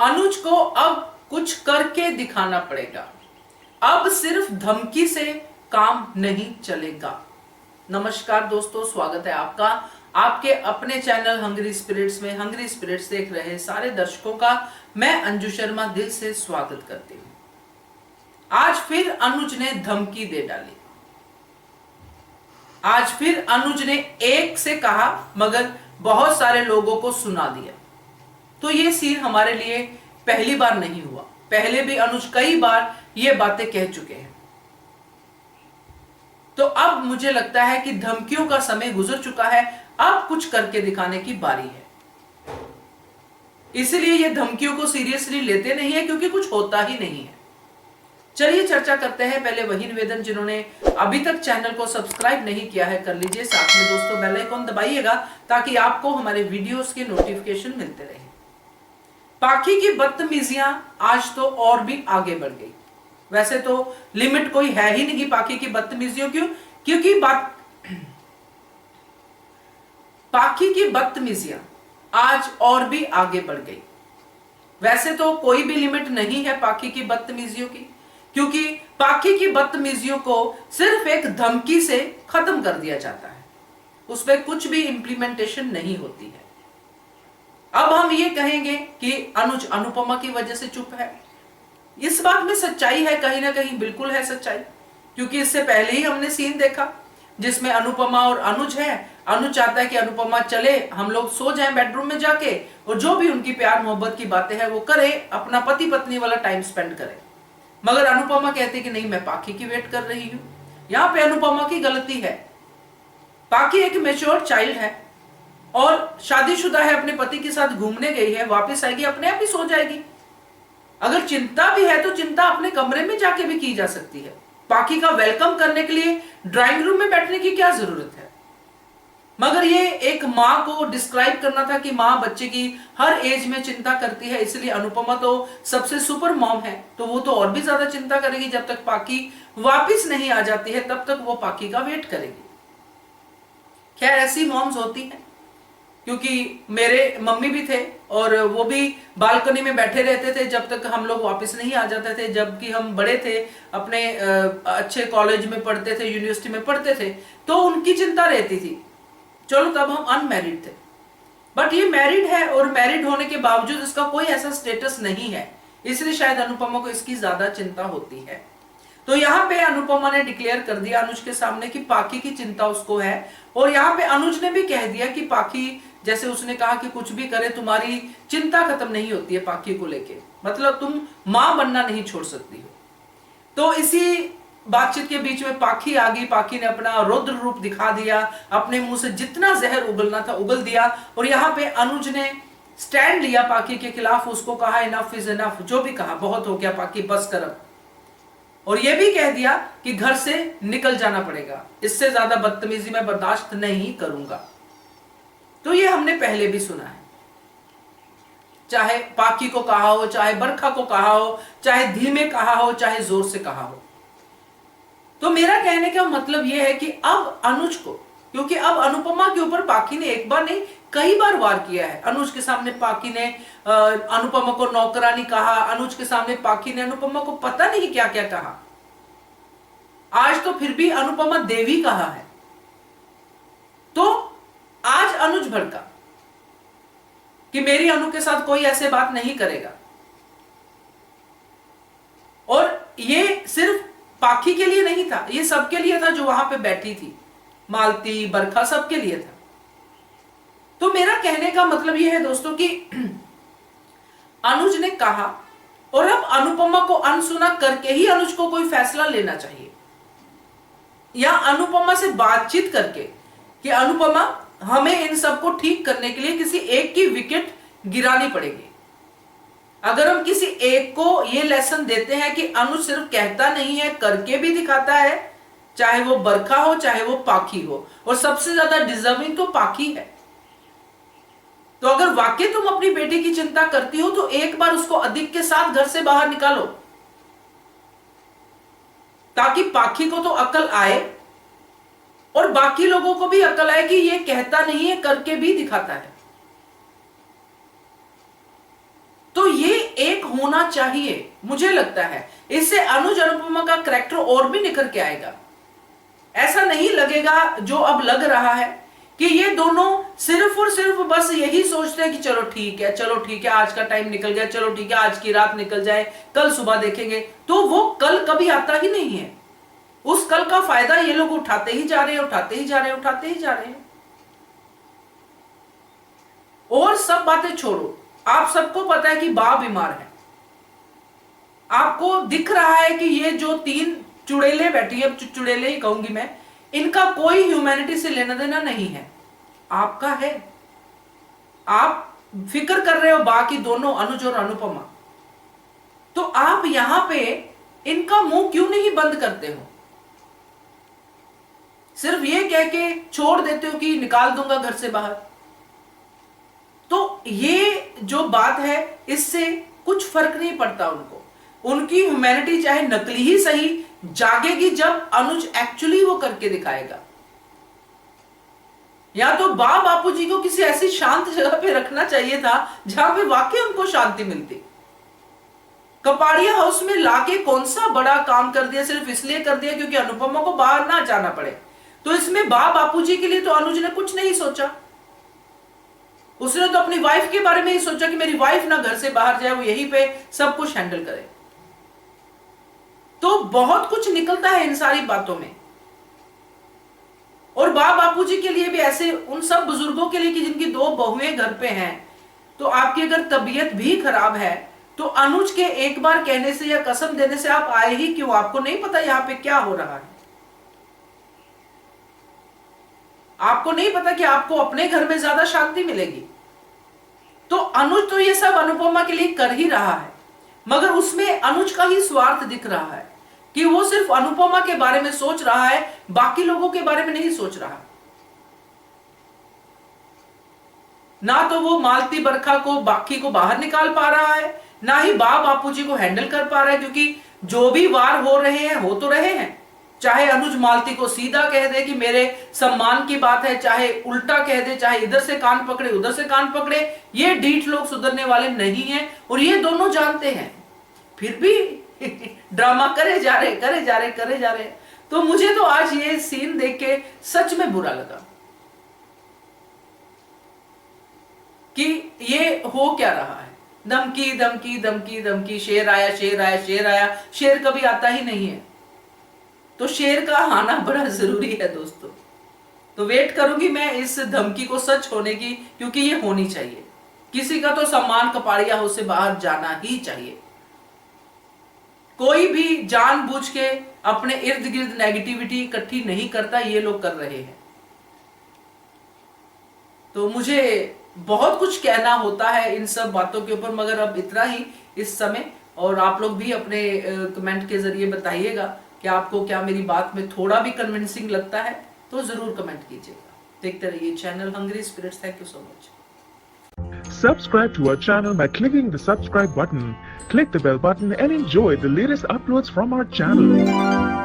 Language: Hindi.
अनुज को अब कुछ करके दिखाना पड़ेगा। अब सिर्फ धमकी से काम नहीं चलेगा। नमस्कार दोस्तों, स्वागत है आपका आपके अपने चैनल हंग्री स्पिरिट्स में। हंग्री स्पिरिट्स देख रहे सारे दर्शकों का मैं अंजू शर्मा दिल से स्वागत करती हूं। आज फिर अनुज ने धमकी दे डाली। आज फिर अनुज ने एक से कहा मगर बहुत सारे लोगों को सुना दिया। तो ये सीन हमारे लिए पहली बार नहीं हुआ, पहले भी अनुज कई बार ये बातें कह चुके हैं। तो अब मुझे लगता है कि धमकियों का समय गुजर चुका है, अब कुछ करके दिखाने की बारी है। इसलिए ये धमकियों को सीरियसली लेते नहीं है क्योंकि कुछ होता ही नहीं है। चलिए चर्चा करते हैं। पहले वही निवेदन, जिन्होंने अभी तक चैनल को सब्सक्राइब नहीं किया है कर लीजिए, साथ में दोस्तों बेल आइकन दबाइएगा ताकि आपको हमारे वीडियोस के नोटिफिकेशन मिलते रहे। पाखी की बदतमीजियां आज तो और भी आगे बढ़ गई। वैसे तो लिमिट कोई है ही नहीं पाखी की बदतमीजियों की, क्योंकि पाखी की बदतमीजियां आज और भी आगे बढ़ गई। वैसे तो कोई भी लिमिट नहीं है पाखी की बदतमीजियों की, क्योंकि पाखी की बदतमीजियों को सिर्फ एक धमकी से खत्म कर दिया जाता है, उस पर कुछ भी इंप्लीमेंटेशन नहीं होती है। अब हम ये कहेंगे कि अनुज अनुपमा की वजह से चुप है। इस बात में सच्चाई है, कहीं ना कहीं बिल्कुल है सच्चाई, क्योंकि इससे पहले ही हमने सीन देखा जिसमें अनुपमा और अनुज है। अनुज चाहता है कि अनुपमा चले, हम लोग सो जाएं बेडरूम में जाके, और जो भी उनकी प्यार मोहब्बत की बातें हैं वो करे, अपना पति पत्नी वाला टाइम स्पेंड करे। मगर अनुपमा कहती कि नहीं, मैं पाखी की वेट कर रही हूं। यहां पे अनुपमा की गलती है। पाखी एक मैच्योर चाइल्ड है और शादीशुदा है, अपने पति के साथ घूमने गई है, वापस आएगी अपने आप ही सो जाएगी। अगर चिंता भी है तो चिंता अपने कमरे में जाके भी की जा सकती है। पाखी का वेलकम करने के लिए ड्राइंग रूम में बैठने की क्या जरूरत है। मगर ये एक माँ को डिस्क्राइब करना था कि माँ बच्चे की हर एज में चिंता करती है, इसलिए अनुपमा तो सबसे सुपर मॉम है, तो वो तो और भी ज्यादा चिंता करेगी। जब तक पाखी वापस नहीं आ जाती है तब तक वो पाखी का वेट करेगी। खैर ऐसी मॉम्स होती हैं, क्योंकि मेरे मम्मी भी थे और वो भी बालकनी में बैठे रहते थे जब तक हम लोग वापस नहीं आ जाते थे। जबकि हम बड़े थे, अपने अच्छे कॉलेज में पढ़ते थे, यूनिवर्सिटी में पढ़ते थे, तो उनकी चिंता रहती थी। चलो तब हम अनमैरिड थे, बट ये मैरिड है और मैरिड होने के बावजूद इसका कोई ऐसा स्टेटस नहीं है, इसलिए शायद अनुपमा को इसकी ज्यादा चिंता होती है। तो यहाँ पे अनुपमा ने डिक्लेयर कर दिया अनुज के सामने कि पाखी की चिंता उसको है, और यहाँ पे अनुज ने भी कह दिया कि पाखी, जैसे उसने कहा कि कुछ भी करे तुम्हारी चिंता खत्म नहीं होती है पाखी को लेके, मतलब तुम मां बनना नहीं छोड़ सकती हो। तो इसी बातचीत के बीच में पाखी आ गई। पाखी ने अपना रौद्र रूप दिखा दिया, अपने मुंह से जितना जहर उगलना था उगल दिया, और यहाँ पे अनुज ने स्टैंड लिया पाखी के खिलाफ। उसको कहा इनफ इज इनफ, जो भी कहा बहुत हो गया पाखी, बस कर अब। और यह भी कह दिया कि घर से निकल जाना पड़ेगा, इससे ज्यादा बदतमीजी मैं बर्दाश्त नहीं करूंगा। तो ये हमने पहले भी सुना है, चाहे पाखी को कहा हो, चाहे बरखा को कहा हो, चाहे धीमे कहा हो, चाहे जोर से कहा हो। तो मेरा कहने का मतलब यह है कि अब अनुज को, क्योंकि अब अनुपमा के ऊपर पाखी ने एक बार नहीं कई बार वार किया है। अनुज के सामने पाखी ने अनुपमा को नौकरानी कहा, अनुज के सामने पाखी ने अनुपमा को पता नहीं क्या क्या कहा, आज तो फिर भी अनुपमा देवी कहा है। तो आज अनुज भड़का कि मेरी अनु के साथ कोई ऐसे बात नहीं करेगा। और ये सिर्फ पाखी के लिए नहीं था, ये सबके लिए था जो वहां पे बैठी थी, मालती, बरखा, सबके लिए था। तो मेरा कहने का मतलब यह है दोस्तों कि अनुज ने कहा, और अब अनुपमा को अनसुना करके ही अनुज को कोई फैसला लेना चाहिए, या अनुपमा से बातचीत करके कि अनुपमा हमें इन सबको ठीक करने के लिए किसी एक की विकेट गिरानी पड़ेगी। अगर हम किसी एक को ये लेसन देते हैं कि अनुज सिर्फ कहता नहीं है करके भी दिखाता है, चाहे वो बरखा हो चाहे वो पाखी हो, और सबसे ज्यादा डिजर्विंग तो पाखी है। तो अगर वाकई तुम अपनी बेटी की चिंता करती हो तो एक बार उसको अधिक के साथ घर से बाहर निकालो, ताकि पाखी को तो अकल आए और बाकी लोगों को भी अकल आए कि ये कहता नहीं है करके भी दिखाता है। तो ये होना चाहिए। मुझे लगता है इससे अनुज अनुपमा का करैक्टर और भी निखर के आएगा। ऐसा नहीं लगेगा जो अब लग रहा है कि ये दोनों सिर्फ और सिर्फ बस यही सोचते हैं कि चलो ठीक है, आज का टाइम निकल गया, चलो ठीक है, आज की रात निकल जाए, कल सुबह देखेंगे। तो वो कल कभी आता ही नहीं है। उस कल का फायदा ये लोग उठाते ही जा रहे हैं। और सब बातें छोड़ो, आप सबको पता है कि बा बीमार है। आपको दिख रहा है कि ये जो 3 चुड़ैले बैठी है, चुड़ैले ही कहूंगी मैं, इनका कोई ह्यूमैनिटी से लेना देना नहीं है, आपका है। आप फिक्र कर रहे हो बाकी दोनों, अनुज और अनुपमा, तो आप यहां पे इनका मुंह क्यों नहीं बंद करते हो? सिर्फ ये कह के छोड़ देते हो कि निकाल दूंगा घर से बाहर। तो ये जो बात है, इससे कुछ फर्क नहीं पड़ता उनको। उनकी ह्यूमैनिटी चाहे नकली ही सही जागेगी जब अनुज एक्चुअली वो करके दिखाएगा। या तो बापू जी को किसी ऐसी शांत जगह पे रखना चाहिए था जहां पे वाकई उनको शांति मिलती। कपाड़िया हाउस में लाके कौन सा बड़ा काम कर दिया, सिर्फ इसलिए कर दिया क्योंकि अनुपमा को बाहर ना जाना पड़े। तो इसमें बापू जी के लिए तो अनुज ने कुछ नहीं सोचा। उसने तो अपनी वाइफ के बारे में ही सोचा कि मेरी वाइफ ना घर से बाहर जाए, वो यहीं पे सब कुछ हैंडल करे। तो बहुत कुछ निकलता है इन सारी बातों में। और बापू जी के लिए भी ऐसे, उन सब बुजुर्गों के लिए कि जिनकी 2 बहुएं घर पे हैं, तो आपकी अगर तबीयत भी खराब है तो अनुज के एक बार कहने से या कसम देने से आप आए ही क्यों? आपको नहीं पता यहां पे क्या हो रहा है? आपको नहीं पता कि आपको अपने घर में ज्यादा शांति मिलेगी? तो अनुज तो ये सब अनुपमा के लिए कर ही रहा है, मगर उसमें अनुज का ही स्वार्थ दिख रहा है कि वो सिर्फ अनुपमा के बारे में सोच रहा है, बाकी लोगों के बारे में नहीं सोच रहा। ना तो वो मालती बरखा को, बाकी को बाहर निकाल पा रहा है, ना ही बापू जी को हैंडल कर पा रहा है, क्योंकि जो भी वार हो रहे हैं हो तो रहे हैं। चाहे अनुज मालती को सीधा कह दे कि मेरे सम्मान की बात है, चाहे उल्टा कह दे, चाहे इधर से कान पकड़े उधर से कान पकड़े, ये ढीठ लोग सुधरने वाले नहीं हैं और ये दोनों जानते हैं, फिर भी ड्रामा करे जा रहे। तो मुझे तो आज ये सीन देख के सच में बुरा लगा कि ये हो क्या रहा है। धमकी, शेर आया, शेर कभी आता ही नहीं है। तो शेर का आना बड़ा जरूरी है दोस्तों। तो वेट करूंगी मैं इस धमकी को सच होने की, क्योंकि ये होनी चाहिए। किसी का तो सम्मान कपाड़िया हाउस से बाहर जाना ही चाहिए। कोई भी जानबूझ के अपने इर्द गिर्द नेगेटिविटी इकट्ठी नहीं करता, ये लोग कर रहे हैं। तो मुझे बहुत कुछ कहना होता है इन सब बातों के ऊपर, मगर अब इतना ही इस समय। और आप लोग भी अपने कमेंट के जरिए बताइएगा कि आपको क्या मेरी बात में थोड़ा भी कन्विंसिंग लगता है, तो जरूर कमेंट कीजिएगा। देखते रहिए channel hungry spirits. Thank you so much. Subscribe to our channel by clicking the subscribe button. Click the bell button and enjoy the latest uploads from our channel.